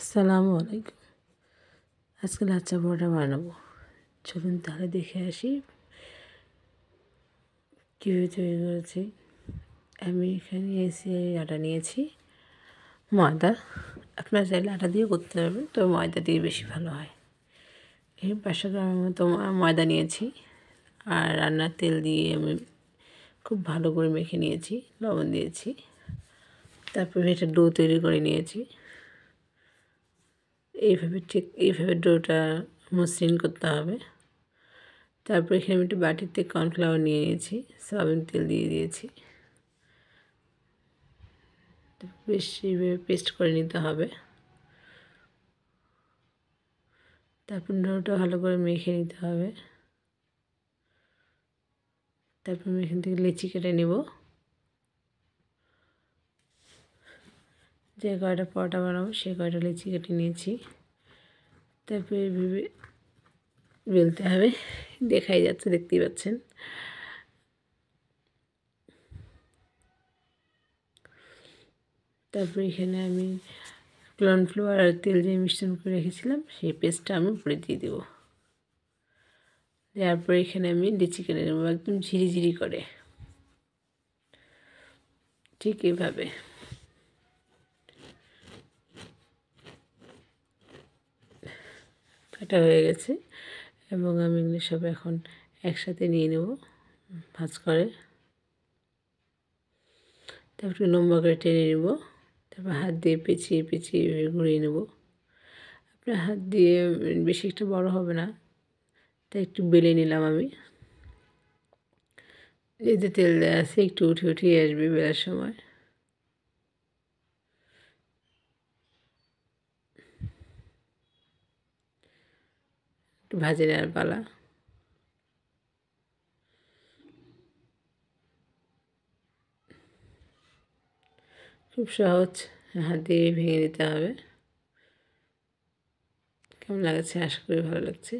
আসসালামু আলাইকুম। আজকে লাচ্চা পরোটা বানাবো। চলুন তাহলে দেখে আসি কীভাবে তৈরি করেছি। আমি এখানে আটা নিয়েছি, ময়দা। আপনারা চাইলে আটা দিয়ে করতে পারবেন, তবে ময়দা দিয়ে বেশি ভালো হয়। এই 500 গ্রামের মতো ময়দা নিয়েছি, আর রান্নার তেল দিয়ে আমি খুব ভালো করে মেখে নিয়েছি, লবণ দিয়েছি। তারপরে এটা ডো তৈরি করে নিয়েছি। এইভাবে ডোটা মসৃণ করতে হবে। তারপর এখানে আমি একটু বাটিতে কর্নফ্লাওয়ার নিয়ে নিয়েছি, সয়াবিন তেল দিয়ে দিয়েছি। বেশ এইভাবে পেস্ট করে নিতে হবে। তারপর ডোটা ভালো করে মেখে নিতে হবে। তারপর আমি এখান থেকে লেচি কেটে নেব। যে কয়টা পরোটা বানাবো সেই কয়টা লেচি কেটে নিয়েছি। তারপর এইভাবে বেলতে হবে, দেখাই যাচ্ছে, দেখতেই পাচ্ছেন। তারপর এখানে আমি কর্নফ্লাওয়ার আর তেল দিয়ে মিশ্রণ করে রেখেছিলাম, সেই পেস্টটা আমি উপরে দিয়ে দেবো। দেওয়ার পরে এখানে আমি লিচি কেটে নেবো একদম ঝিরিঝিরি করে, ঠিক এভাবে। কাটা হয়ে গেছে এবং আমি এগুলো সব এখন একসাথে নিয়ে নেব ভাঁজ করে। তারপরে লম্বা করে টেনে নেব। তারপর হাত দিয়ে পেঁচিয়ে পেঁচিয়ে ঘুরিয়ে নেব। আপনার হাত দিয়ে বেশি একটা বড় হবে না, তাই একটু বেলে নিলাম আমি। এতে তেল দেওয়া আছে, একটু উঠে উঠিয়ে আসবে বেলার সময়। একটু ভাজে নেওয়ার পালা। খুব সহজ, হাত দিয়ে ভেঙে নিতে হবে। কেমন লাগছে? আশা করি ভালো লাগছে।